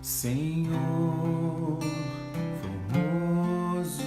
Senhor, formoso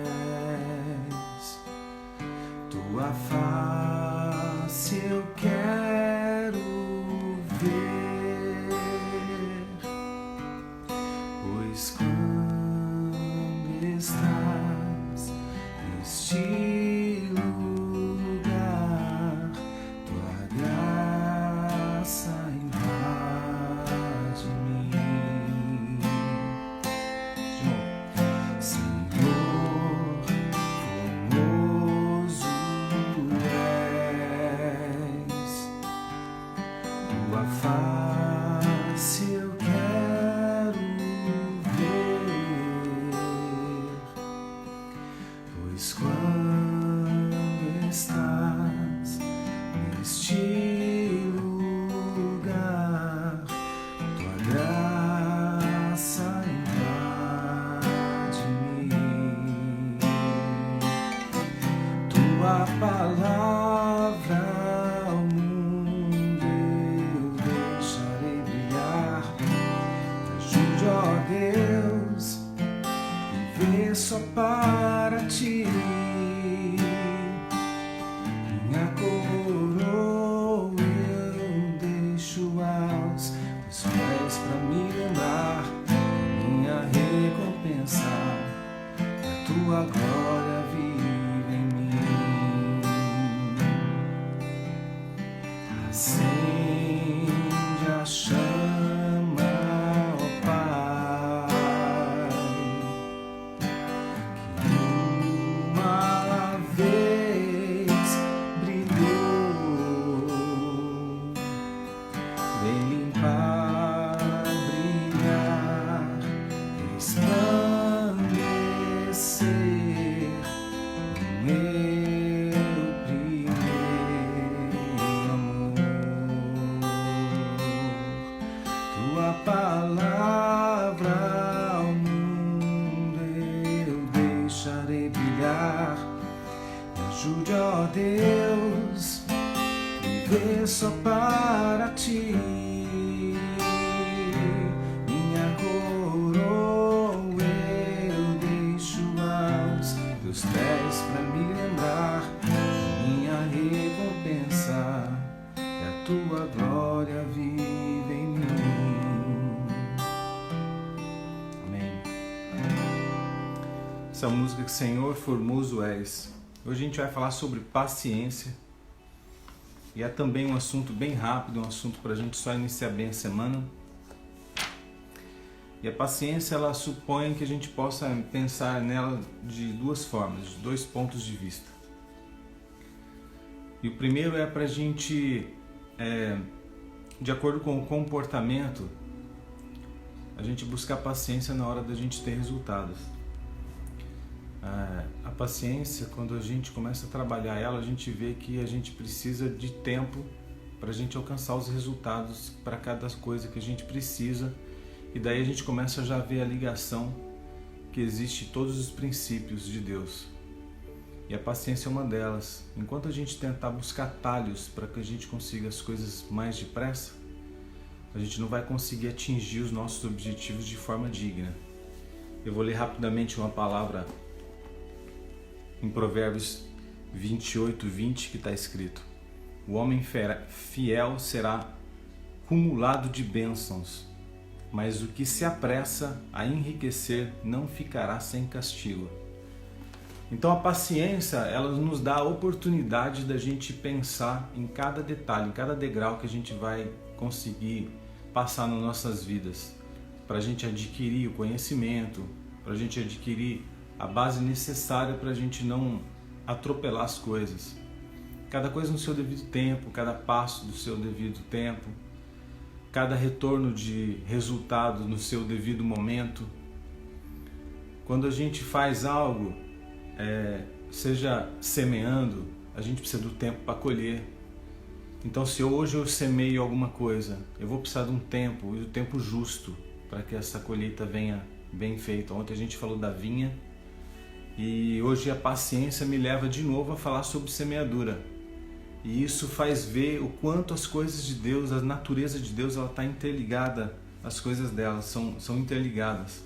és, tua face eu quero ver, pois quando estás neste lugar, tua graça invade mim. Senhor, formoso és, tua face eu quero ver, pois quando estás neste lugar, tua graça invade mim. Tua palavra ao mundo eu deixarei brilhar. Me ajude, ó Deus, viver só para ti. Minha coroa eu deixo aos teus pés pra me lembrar. Minha recompensa é a tua glória vive em mim. Acende a chama, ó Pai, que uma vez brilhou. Vem limpar, brilhar, resplandecer no meu primeiro amor. Tua palavra ao mundo eu deixarei brilhar. Me ajude, ó Deus, viver só para ti. Minha coroa eu deixo aos teus pés pra me lembrar. Minha recompensa é a tua glória vive em mim. Amém. Essa música que Senhor, formoso és. Hoje a gente vai falar sobre paciência. E é também um assunto bem rápido, um assunto para a gente só iniciar bem a semana. E a paciência, ela supõe que a gente possa pensar nela de duas formas, de dois pontos de vista. E o primeiro é para a gente, de acordo com o comportamento, a gente buscar paciência na hora da gente ter resultados. A paciência, quando a gente começa a trabalhar ela, a gente vê que a gente precisa de tempo para a gente alcançar os resultados para cada coisa que a gente precisa, e daí a gente começa a já ver a ligação que existe em todos os princípios de Deus. E a paciência é uma delas. Enquanto a gente tentar buscar atalhos para que a gente consiga as coisas mais depressa, a gente não vai conseguir atingir os nossos objetivos de forma digna. Eu vou ler rapidamente uma palavra em Provérbios 28:20, que está escrito: o homem fiel será cumulado de bênçãos, mas o que se apressa a enriquecer não ficará sem castigo. Então a paciência, ela nos dá a oportunidade da gente pensar em cada detalhe, em cada degrau que a gente vai conseguir passar nas nossas vidas, para a gente adquirir o conhecimento, para a gente adquirir a base necessária para a gente não atropelar as coisas. Cada coisa no seu devido tempo, cada passo do seu devido tempo, cada retorno de resultado no seu devido momento. Quando a gente faz algo, seja semeando, a gente precisa do tempo para colher. Então, se hoje eu semeio alguma coisa, eu vou precisar de um tempo, e o tempo justo, para que essa colheita venha bem feita. Ontem a gente falou da vinha, e hoje a paciência me leva de novo a falar sobre semeadura. E isso faz ver o quanto as coisas de Deus, a natureza de Deus, ela está interligada, as coisas dela são interligadas.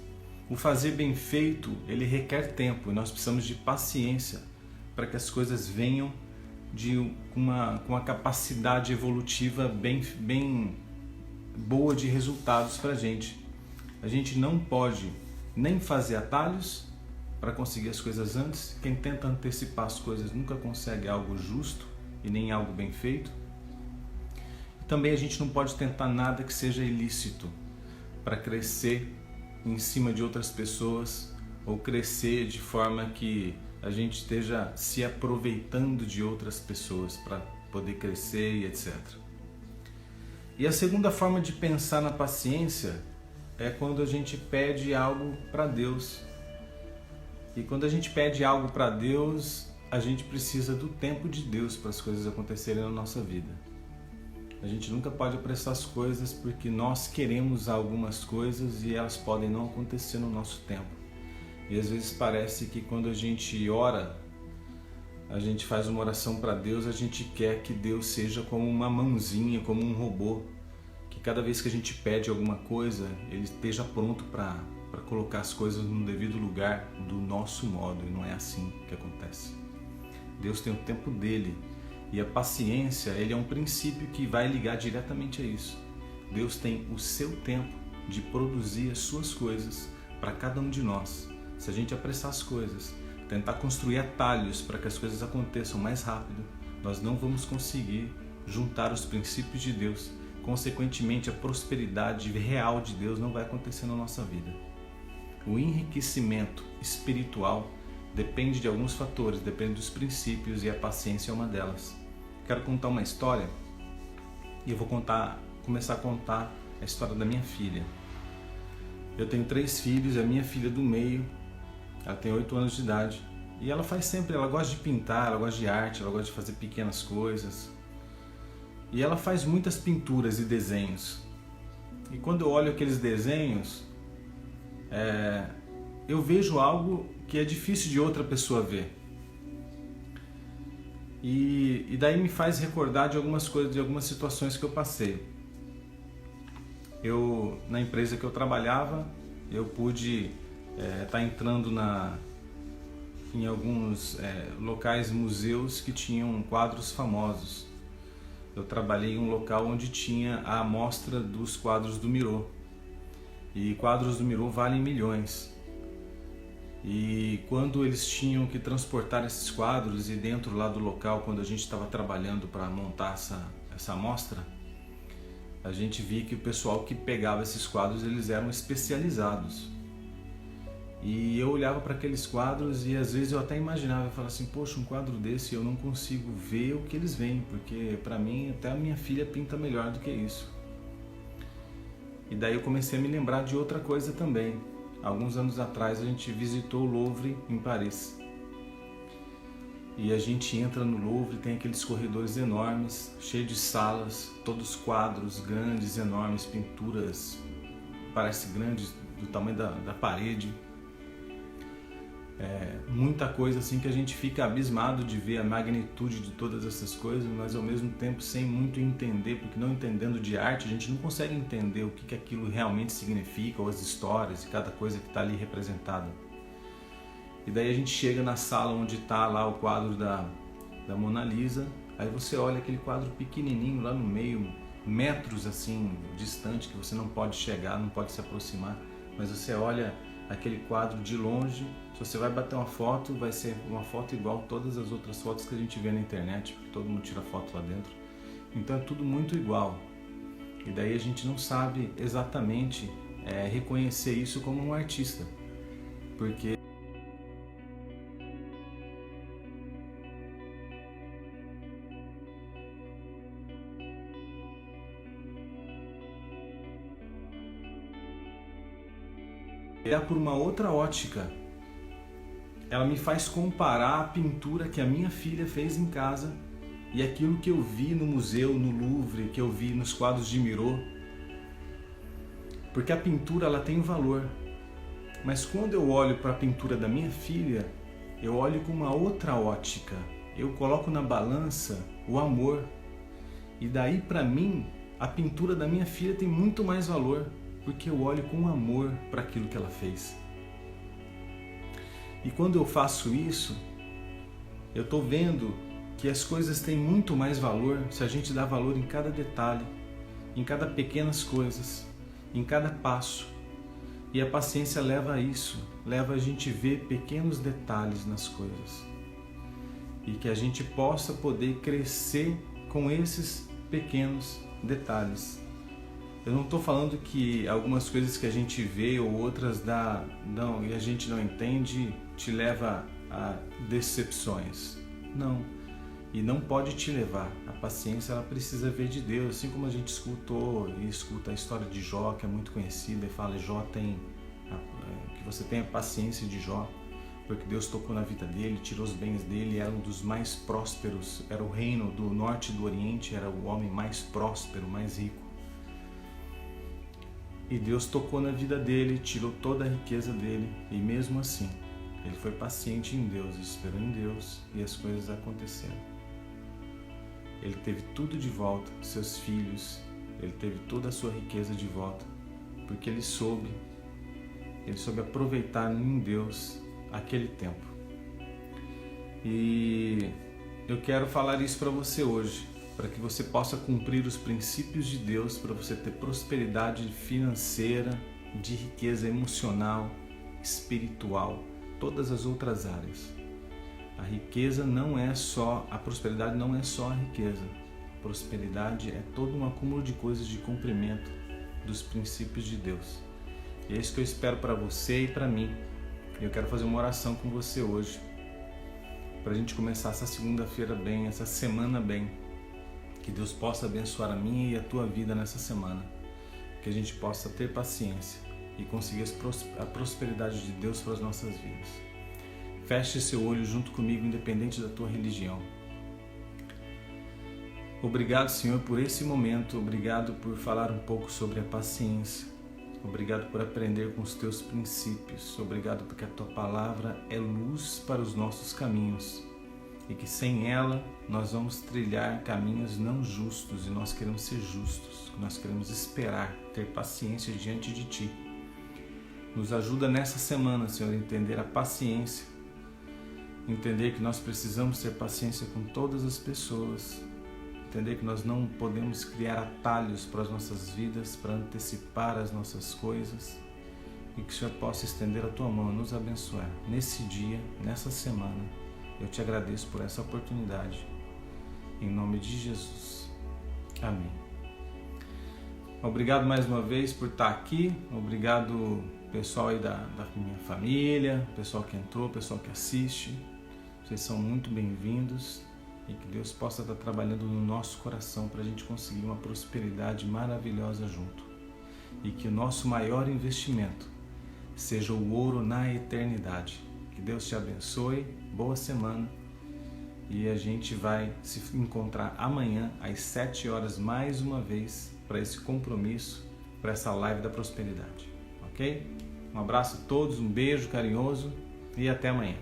O fazer bem feito, ele requer tempo, e nós precisamos de paciência para que as coisas venham com uma capacidade evolutiva bem boa de resultados para a gente. A gente não pode nem fazer atalhos para conseguir as coisas antes. Quem tenta antecipar as coisas nunca consegue algo justo e nem algo bem feito. Também a gente não pode tentar nada que seja ilícito para crescer em cima de outras pessoas ou crescer de forma que a gente esteja se aproveitando de outras pessoas para poder crescer e etc. E a segunda forma de pensar na paciência é quando a gente pede algo para Deus. E quando a gente pede algo para Deus, a gente precisa do tempo de Deus para as coisas acontecerem na nossa vida. A gente nunca pode apressar as coisas porque nós queremos algumas coisas e elas podem não acontecer no nosso tempo. E às vezes parece que quando a gente ora, a gente faz uma oração para Deus, a gente quer que Deus seja como uma mãozinha, como um robô, que cada vez que a gente pede alguma coisa, Ele esteja pronto para colocar as coisas no devido lugar do nosso modo, e não é assim que acontece. Deus tem o tempo dele, e a paciência, ele é um princípio que vai ligar diretamente a isso. Deus tem o seu tempo de produzir as suas coisas para cada um de nós. Se a gente apressar as coisas, tentar construir atalhos para que as coisas aconteçam mais rápido, nós não vamos conseguir juntar os princípios de Deus. Consequentemente, a prosperidade real de Deus não vai acontecer na nossa vida. O enriquecimento espiritual depende de alguns fatores, depende dos princípios, e a paciência é uma delas. Quero contar uma história e eu vou começar a contar a história da minha filha. Eu tenho 3 filhos, a minha filha do meio, ela tem 8 anos de idade e ela gosta de pintar, ela gosta de arte, ela gosta de fazer pequenas coisas e ela faz muitas pinturas e desenhos. E quando eu olho aqueles desenhos, eu vejo algo que é difícil de outra pessoa ver. E daí me faz recordar de algumas coisas, de algumas situações que eu passei. Na empresa que eu trabalhava, eu pude estar entrando em alguns locais, museus que tinham quadros famosos. Eu trabalhei em um local onde tinha a amostra dos quadros do Miró. E quadros do Miró valem milhões. E quando eles tinham que transportar esses quadros, e dentro lá do local, quando a gente estava trabalhando para montar essa amostra, a gente via que o pessoal que pegava esses quadros, eles eram especializados. E eu olhava para aqueles quadros e às vezes eu até imaginava, eu falava assim, poxa, um quadro desse eu não consigo ver o que eles veem, porque para mim até a minha filha pinta melhor do que isso. E daí eu comecei a me lembrar de outra coisa também. Alguns anos atrás a gente visitou o Louvre em Paris. E a gente entra no Louvre, tem aqueles corredores enormes, cheios de salas, todos quadros grandes, enormes, pinturas, parece grandes, do tamanho da parede. Muita coisa assim que a gente fica abismado de ver a magnitude de todas essas coisas, mas ao mesmo tempo sem muito entender, porque não entendendo de arte, a gente não consegue entender o que aquilo realmente significa, ou as histórias e cada coisa que está ali representada. E daí a gente chega na sala onde está lá o quadro da Mona Lisa, aí você olha aquele quadro pequenininho lá no meio, metros assim, distante, que você não pode chegar, não pode se aproximar, mas você olha aquele quadro de longe. Se você vai bater uma foto, vai ser uma foto igual a todas as outras fotos que a gente vê na internet, porque todo mundo tira foto lá dentro. Então é tudo muito igual. E daí a gente não sabe exatamente reconhecer isso como um artista, porque olhar por uma outra ótica, ela me faz comparar a pintura que a minha filha fez em casa e aquilo que eu vi no museu, no Louvre, que eu vi nos quadros de Miró. Porque a pintura ela tem um valor, mas quando eu olho para a pintura da minha filha, eu olho com uma outra ótica. eu coloco na balança o amor. E daí para mim, a pintura da minha filha tem muito mais valor, porque eu olho com amor para aquilo que ela fez. E quando eu faço isso, eu estou vendo que as coisas têm muito mais valor se a gente dá valor em cada detalhe, em cada pequenas coisas, em cada passo. E a paciência leva a isso, leva a gente ver pequenos detalhes nas coisas. E que a gente possa poder crescer com esses pequenos detalhes. Eu não estou falando que algumas coisas que a gente vê ou outras não, e a gente não entende te leva a decepções. Não. E não pode te levar. A paciência ela precisa vir de Deus, assim como a gente escutou e escuta a história de Jó, que é muito conhecida, e fala que você tenha paciência de Jó, porque Deus tocou na vida dele, tirou os bens dele, era um dos mais prósperos, era o reino do norte e do oriente, era o homem mais próspero, mais rico. E Deus tocou na vida dele, tirou toda a riqueza dele, e mesmo assim, ele foi paciente em Deus, esperou em Deus, e as coisas aconteceram. Ele teve tudo de volta, seus filhos, ele teve toda a sua riqueza de volta, porque ele soube aproveitar em Deus aquele tempo. E eu quero falar isso para você hoje, para que você possa cumprir os princípios de Deus, para você ter prosperidade financeira, de riqueza emocional, espiritual, todas as outras áreas. A riqueza não é só, a prosperidade não é só a riqueza. A prosperidade é todo um acúmulo de coisas de cumprimento dos princípios de Deus. E é isso que eu espero para você e para mim. Eu quero fazer uma oração com você hoje, para a gente começar essa segunda-feira bem, essa semana bem. Que Deus possa abençoar a minha e a tua vida nessa semana. Que a gente possa ter paciência e conseguir a prosperidade de Deus para as nossas vidas. Feche seu olho junto comigo, independente da tua religião. Obrigado, Senhor, por esse momento. Obrigado por falar um pouco sobre a paciência. Obrigado por aprender com os teus princípios. Obrigado porque a tua palavra é luz para os nossos caminhos. E que sem ela nós vamos trilhar caminhos não justos. E nós queremos ser justos. Nós queremos esperar, ter paciência diante de ti. Nos ajuda nessa semana, Senhor, a entender a paciência. Entender que nós precisamos ter paciência com todas as pessoas, entender que nós não podemos criar atalhos para as nossas vidas, para antecipar as nossas coisas, e que o Senhor possa estender a tua mão e nos abençoar nesse dia, nessa semana. Eu te agradeço por essa oportunidade, em nome de Jesus. Amém. Obrigado mais uma vez por estar aqui, obrigado pessoal aí da minha família, pessoal que entrou, pessoal que assiste. Vocês são muito bem-vindos e que Deus possa estar trabalhando no nosso coração para a gente conseguir uma prosperidade maravilhosa junto. E que o nosso maior investimento seja o ouro na eternidade. Que Deus te abençoe, boa semana e a gente vai se encontrar amanhã às 7 horas mais uma vez para esse compromisso, para essa live da prosperidade. Ok? Um abraço a todos, um beijo carinhoso e até amanhã.